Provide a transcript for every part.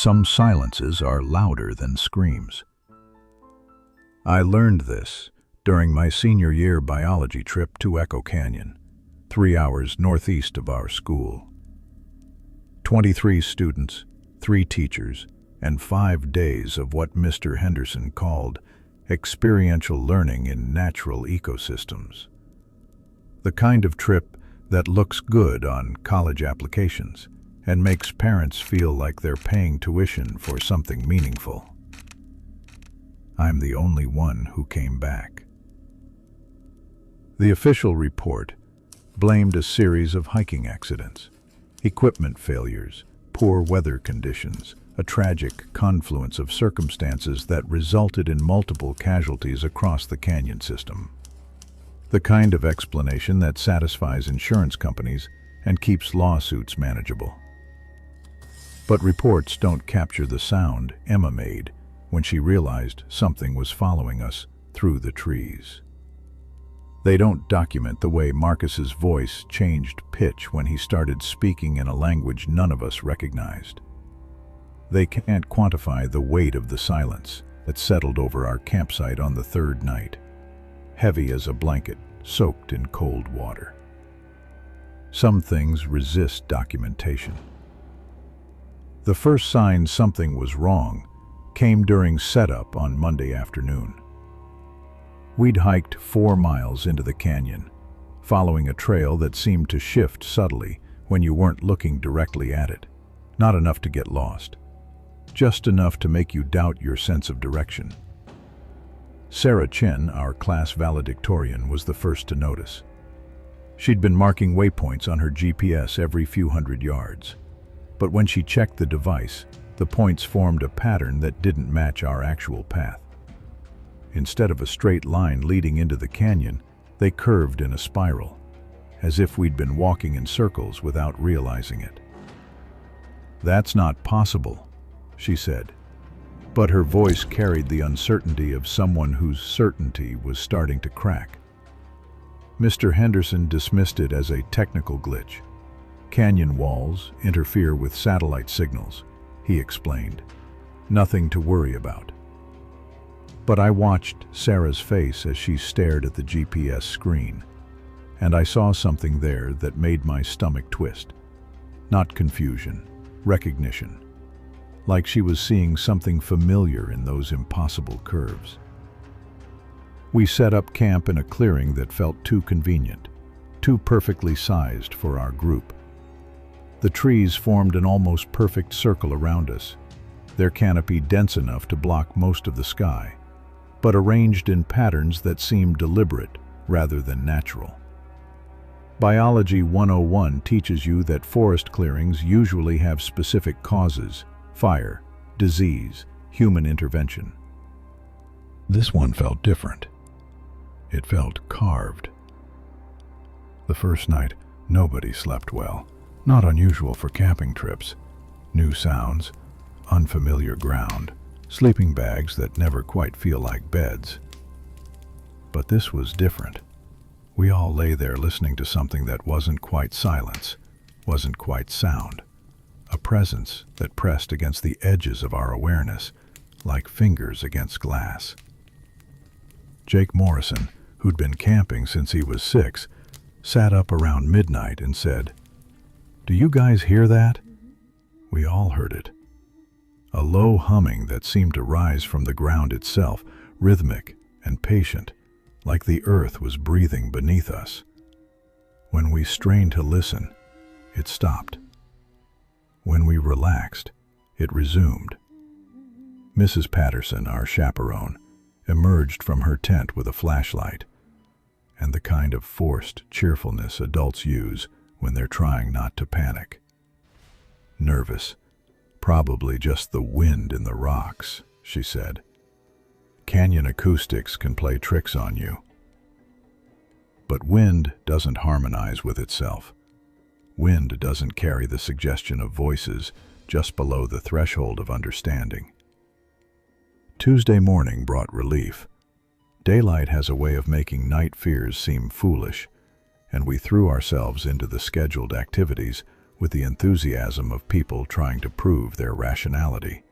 some silences are louder than screams. I learned this during my senior year biology trip to Echo Canyon, 3 hours northeast of our school. 23 students, 3 teachers, and 5 days of what Mr. Henderson called experiential learning in natural ecosystems. The kind of trip that looks good on college applications and makes parents feel like they're paying tuition for something meaningful. I'm the only one who came back. The official report blamed a series of hiking accidents, equipment failures, poor weather conditions, a tragic confluence of circumstances that resulted in multiple casualties across the canyon system. The kind of explanation that satisfies insurance companies and keeps lawsuits manageable. But reports don't capture the sound Emma made when she realized something was following us through the trees. They don't document the way Marcus's voice changed pitch when he started speaking in a language none of us recognized. They can't quantify the weight of the silence that settled over our campsite on the 3rd night, heavy as a blanket soaked in cold water. Some things resist documentation. The first sign something was wrong came during setup on Monday afternoon. We'd hiked 4 miles into the canyon, following a trail that seemed to shift subtly when you weren't looking directly at it. Not enough to get lost, just enough to make you doubt your sense of direction. Sarah Chen, our class valedictorian, was the first to notice. She'd been marking waypoints on her GPS every few hundred yards. But when she checked the device, the points formed a pattern that didn't match our actual path. Instead of a straight line leading into the canyon, they curved in a spiral, as if we'd been walking in circles without realizing it. "That's not possible," she said, but her voice carried the uncertainty of someone whose certainty was starting to crack. Mr. Henderson dismissed it as a technical glitch. Canyon walls interfere with satellite signals, he explained. Nothing to worry about. But I watched Sarah's face as she stared at the GPS screen, and I saw something there that made my stomach twist. Not confusion, recognition. Like she was seeing something familiar in those impossible curves. We set up camp in a clearing that felt too convenient, too perfectly sized for our group. The trees formed an almost perfect circle around us, their canopy dense enough to block most of the sky, but arranged in patterns that seemed deliberate rather than natural. Biology 101 teaches you that forest clearings usually have specific causes: fire, disease, human intervention. This one felt different. It felt carved. The first night, nobody slept well. Not unusual for camping trips. New sounds, unfamiliar ground, sleeping bags that never quite feel like beds. But this was different. We all lay there listening to something that wasn't quite silence, wasn't quite sound. A presence that pressed against the edges of our awareness, like fingers against glass. Jake Morrison, who'd been camping since he was 6, sat up around midnight and said, "Do you guys hear that?" We all heard it. A low humming that seemed to rise from the ground itself, rhythmic and patient, like the earth was breathing beneath us. When we strained to listen, it stopped. When we relaxed, it resumed. Mrs. Patterson, our chaperone, emerged from her tent with a flashlight, and the kind of forced cheerfulness adults use when they're trying not to panic. Nervous, probably just the wind in the rocks, she said. Canyon acoustics can play tricks on you. But wind doesn't harmonize with itself. Wind doesn't carry the suggestion of voices just below the threshold of understanding. Tuesday morning brought relief. Daylight has a way of making night fears seem foolish, and we threw ourselves into the scheduled activities with the enthusiasm of people trying to prove their rationality.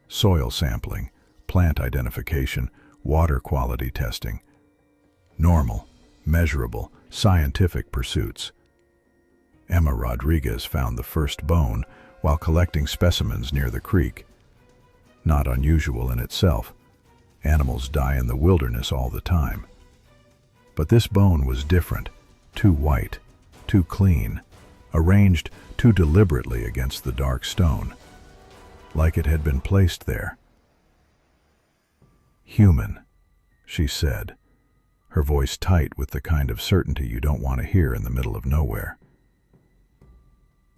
Soil sampling, plant identification, water quality testing. Normal, measurable, scientific pursuits. Emma Rodriguez found the first bone while collecting specimens near the creek. Not unusual in itself. Animals die in the wilderness all the time. But this bone was different, too white, too clean, arranged too deliberately against the dark stone, like it had been placed there. "Human," she said, her voice tight with the kind of certainty you don't want to hear in the middle of nowhere.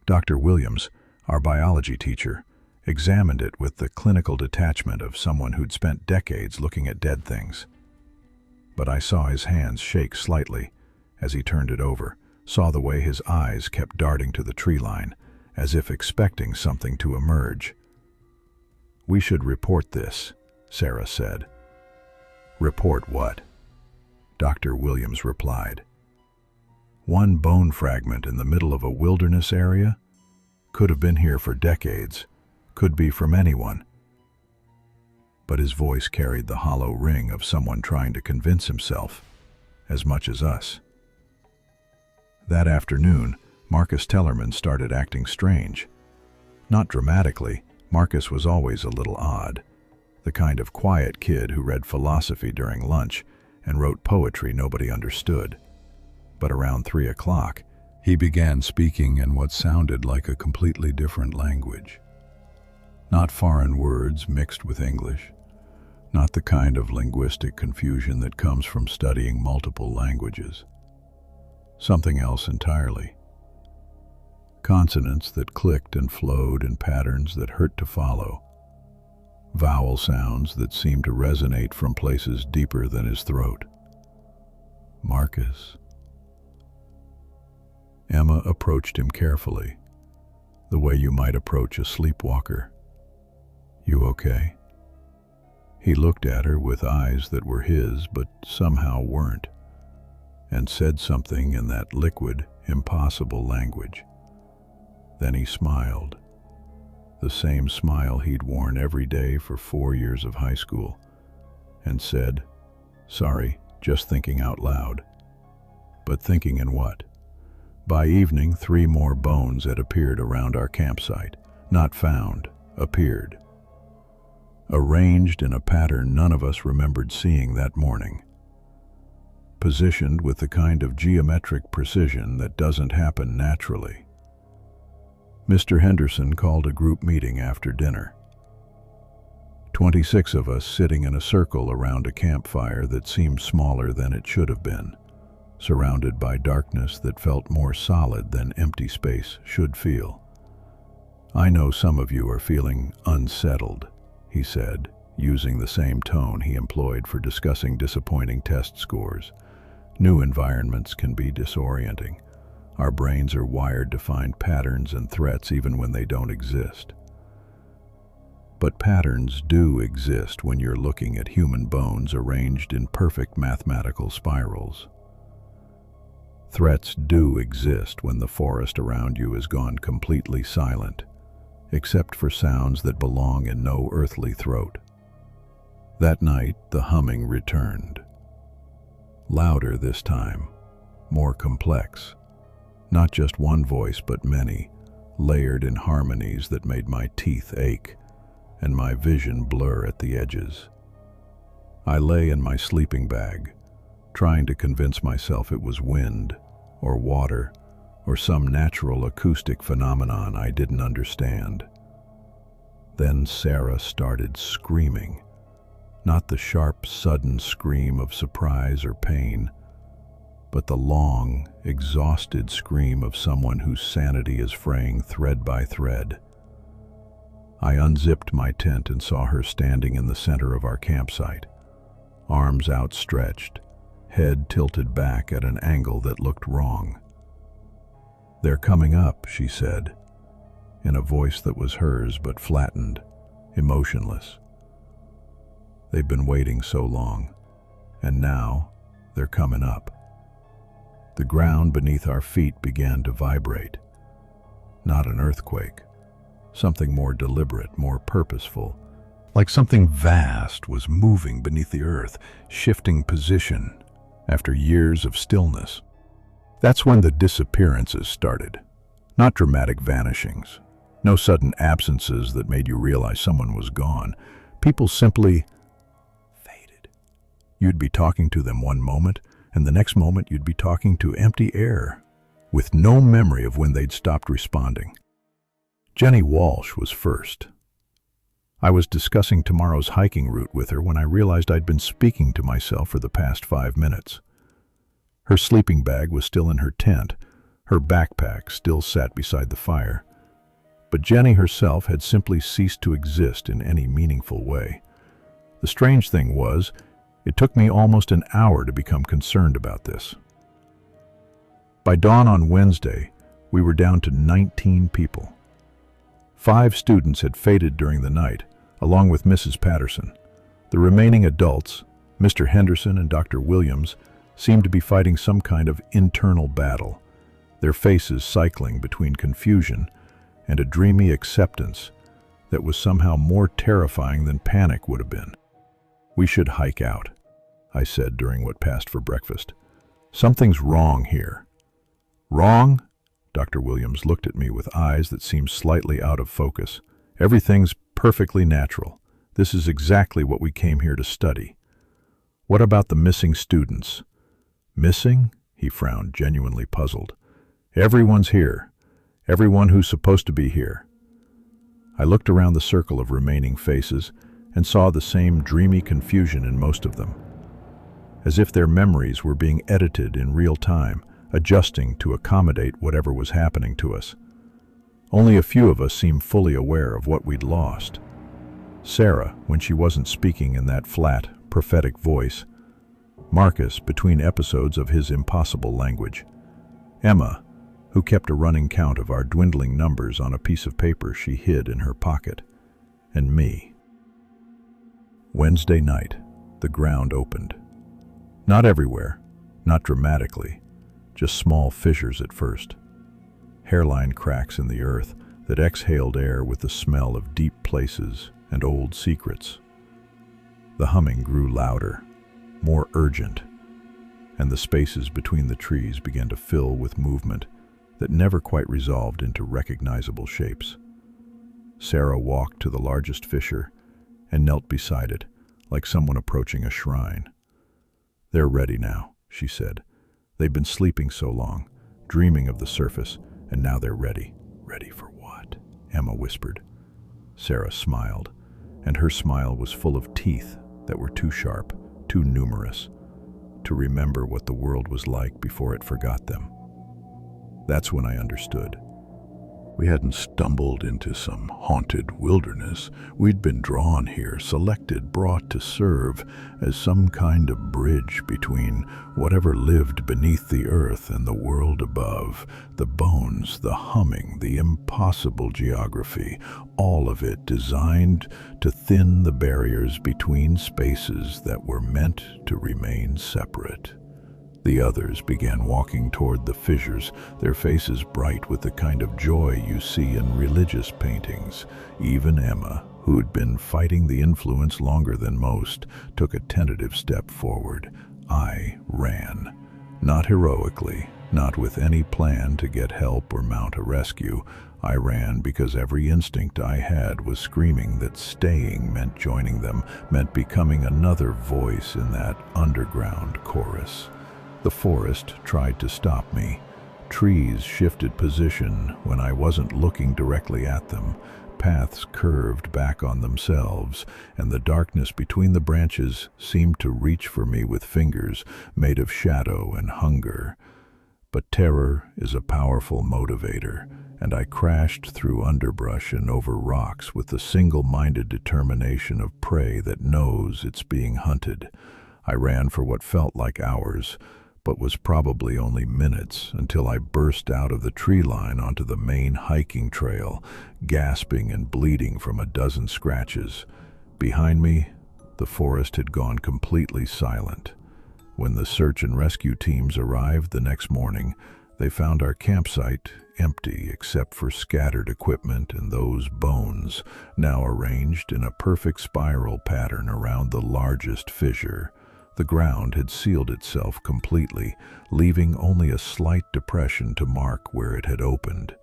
Dr. Williams, our biology teacher, examined it with the clinical detachment of someone who'd spent decades looking at dead things. But I saw his hands shake slightly as he turned it over, saw the way his eyes kept darting to the tree line, as if expecting something to emerge. "We should report this," Sarah said. "Report what?" Dr. Williams replied. "One bone fragment in the middle of a wilderness area? Could have been here for decades. Could be from anyone." But his voice carried the hollow ring of someone trying to convince himself, as much as us. That afternoon, Marcus Tellerman started acting strange. Not dramatically. Marcus was always a little odd. The kind of quiet kid who read philosophy during lunch and wrote poetry nobody understood. But around 3 o'clock, he began speaking in what sounded like a completely different language. Not foreign words mixed with English, not the kind of linguistic confusion that comes from studying multiple languages. Something else entirely. Consonants that clicked and flowed in patterns that hurt to follow. Vowel sounds that seemed to resonate from places deeper than his throat. Marcus. Emma approached him carefully, the way you might approach a sleepwalker. "You okay?" He looked at her with eyes that were his but somehow weren't, and said something in that liquid, impossible language. Then he smiled, the same smile he'd worn every day for 4 years of high school, and said, "Sorry, just thinking out loud." But thinking in what? By evening, 3 more bones had appeared around our campsite. Not found, appeared. Arranged in a pattern none of us remembered seeing that morning. Positioned with the kind of geometric precision that doesn't happen naturally. Mr. Henderson called a group meeting after dinner. 26 of us sitting in a circle around a campfire that seemed smaller than it should have been, surrounded by darkness that felt more solid than empty space should feel. "I know some of you are feeling unsettled," he said, using the same tone he employed for discussing disappointing test scores. "New environments can be disorienting. Our brains are wired to find patterns and threats even when they don't exist. But patterns do exist when you're looking at human bones arranged in perfect mathematical spirals. Threats do exist when the forest around you has gone completely silent, except for sounds that belong in no earthly throat." That night, the humming returned. Louder this time, more complex. Not just one voice, but many, layered in harmonies that made my teeth ache and my vision blur at the edges. I lay in my sleeping bag, trying to convince myself it was wind, or water, or some natural acoustic phenomenon I didn't understand. Then Sarah started screaming. Not the sharp, sudden scream of surprise or pain, but the long, exhausted scream of someone whose sanity is fraying thread by thread. I unzipped my tent and saw her standing in the center of our campsite, arms outstretched, head tilted back at an angle that looked wrong. "They're coming up," she said, in a voice that was hers but flattened, emotionless. "They've been waiting so long, and now they're coming up." The ground beneath our feet began to vibrate. not an earthquake. Something more deliberate, more purposeful. Like something vast was moving beneath the earth, shifting position after years of stillness. That's when the disappearances started. Not dramatic vanishings. No sudden absences that made you realize someone was gone. People simply faded. You'd be talking to them one moment, and the next moment you'd be talking to empty air, with no memory of when they'd stopped responding. Jenny Walsh was first. I was discussing tomorrow's hiking route with her when I realized I'd been speaking to myself for the past 5 minutes. Her sleeping bag was still in her tent. Her backpack still sat beside the fire. But Jenny herself had simply ceased to exist in any meaningful way. The strange thing was, it took me almost an hour to become concerned about this. By dawn on Wednesday, we were down to 19 people. 5 students had faded during the night, along with Mrs. Patterson. The remaining adults, Mr. Henderson and Dr. Williams, seemed to be fighting some kind of internal battle, their faces cycling between confusion and a dreamy acceptance that was somehow more terrifying than panic would have been. "We should hike out," I said during what passed for breakfast. "Something's wrong here." "Wrong?" Dr. Williams looked at me with eyes that seemed slightly out of focus. "Everything's perfectly natural. This is exactly what we came here to study." "What about the missing students?" "Missing?" He frowned, genuinely puzzled. "Everyone's here. Everyone who's supposed to be here." I looked around the circle of remaining faces and saw the same dreamy confusion in most of them, as if their memories were being edited in real time, adjusting to accommodate whatever was happening to us. Only a few of us seemed fully aware of what we'd lost. Sarah, when she wasn't speaking in that flat, prophetic voice. Marcus, between episodes of his impossible language. Emma, who kept a running count of our dwindling numbers on a piece of paper she hid in her pocket. And me. Wednesday night, the ground opened. Not everywhere, not dramatically, just small fissures at first. Hairline cracks in the earth that exhaled air with the smell of deep places and old secrets. The humming grew louder, more urgent, and the spaces between the trees began to fill with movement that never quite resolved into recognizable shapes. Sarah walked to the largest fissure and knelt beside it, like someone approaching a shrine. "They're ready now," she said. "They've been sleeping so long, dreaming of the surface, and now they're ready." "Ready for what?" Emma whispered. Sarah smiled, and her smile was full of teeth that were too sharp, too numerous, to remember what the world was like before it forgot them. That's when I understood. We hadn't stumbled into some haunted wilderness. We'd been drawn here, selected, brought to serve as some kind of bridge between whatever lived beneath the earth and the world above. The bones, the humming, the impossible geography, all of it designed to thin the barriers between spaces that were meant to remain separate. The others began walking toward the fissures, their faces bright with the kind of joy you see in religious paintings. Even Emma, who'd been fighting the influence longer than most, took a tentative step forward. I ran. Not heroically, not with any plan to get help or mount a rescue. I ran because every instinct I had was screaming that staying meant joining them, meant becoming another voice in that underground chorus. The forest tried to stop me. Trees shifted position when I wasn't looking directly at them. Paths curved back on themselves, and the darkness between the branches seemed to reach for me with fingers made of shadow and hunger. But terror is a powerful motivator, and I crashed through underbrush and over rocks with the single-minded determination of prey that knows it's being hunted. I ran for what felt like hours, but was probably only minutes, until I burst out of the tree line onto the main hiking trail, gasping and bleeding from a dozen scratches. Behind me, the forest had gone completely silent. When the search and rescue teams arrived the next morning, They found our campsite empty except for scattered equipment and those bones, now arranged in a perfect spiral pattern around the largest fissure. The ground had sealed itself completely, leaving only a slight depression to mark where it had opened.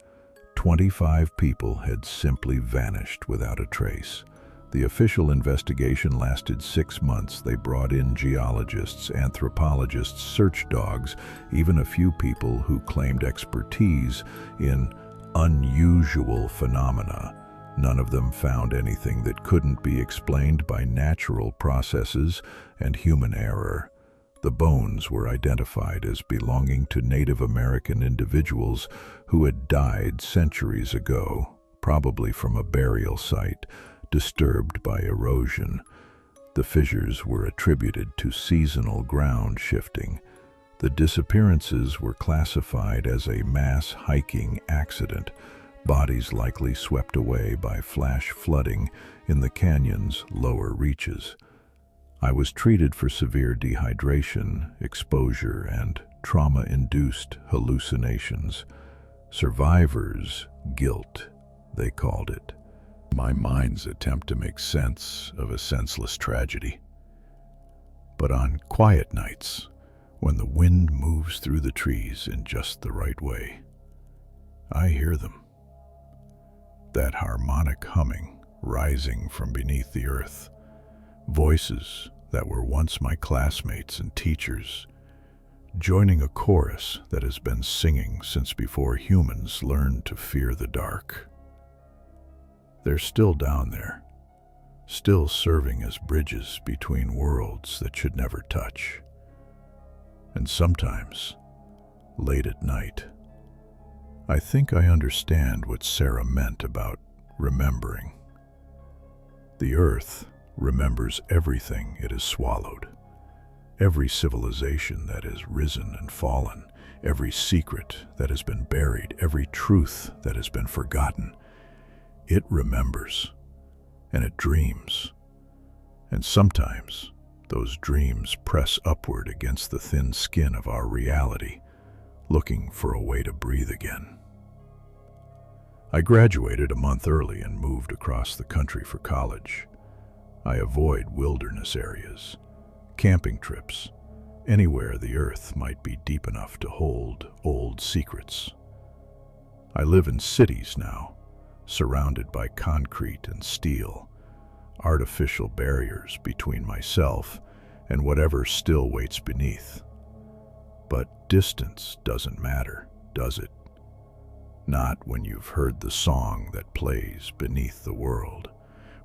25 people had simply vanished without a trace. The official investigation lasted 6 months. They brought in geologists, anthropologists, search dogs, even a few people who claimed expertise in unusual phenomena. None of them found anything that couldn't be explained by natural processes and human error. The bones were identified as belonging to Native American individuals who had died centuries ago, probably from a burial site disturbed by erosion. The fissures were attributed to seasonal ground shifting. The disappearances were classified as a mass hiking accident, bodies likely swept away by flash flooding in the canyon's lower reaches. I was treated for severe dehydration, exposure, and trauma-induced hallucinations. Survivor's guilt, they called it. My mind's attempt to make sense of a senseless tragedy. But on quiet nights, when the wind moves through the trees in just the right way, I hear them. That harmonic humming rising from beneath the earth. Voices that were once my classmates and teachers, joining a chorus that has been singing since before humans learned to fear the dark. They're still down there, still serving as bridges between worlds that should never touch. And sometimes, late at night, I think I understand what Sarah meant about remembering. The earth remembers everything it has swallowed, every civilization that has risen and fallen, every secret that has been buried, every truth that has been forgotten. It remembers, and it dreams. And sometimes those dreams press upward against the thin skin of our reality, looking for a way to breathe again. I graduated a month early and moved across the country for college. I avoid wilderness areas, camping trips, anywhere the earth might be deep enough to hold old secrets. I live in cities now, surrounded by concrete and steel, artificial barriers between myself and whatever still waits beneath. But distance doesn't matter, does it? Not when you've heard the song that plays beneath the world,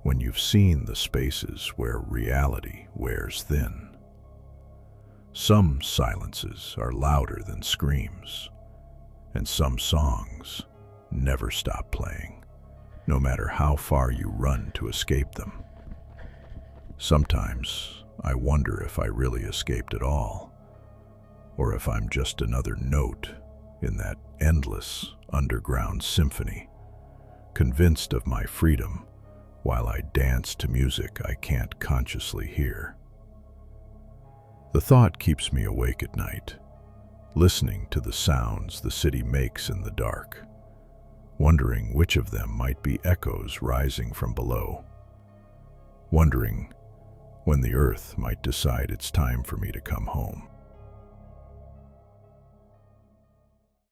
when you've seen the spaces where reality wears thin. Some silences are louder than screams, and some songs never stop playing, no matter how far you run to escape them. Sometimes I wonder if I really escaped at all, or if I'm just another note in that endless underground symphony, convinced of my freedom while I dance to music I can't consciously hear. The thought keeps me awake at night, listening to the sounds the city makes in the dark, wondering which of them might be echoes rising from below, wondering when the earth might decide it's time for me to come home.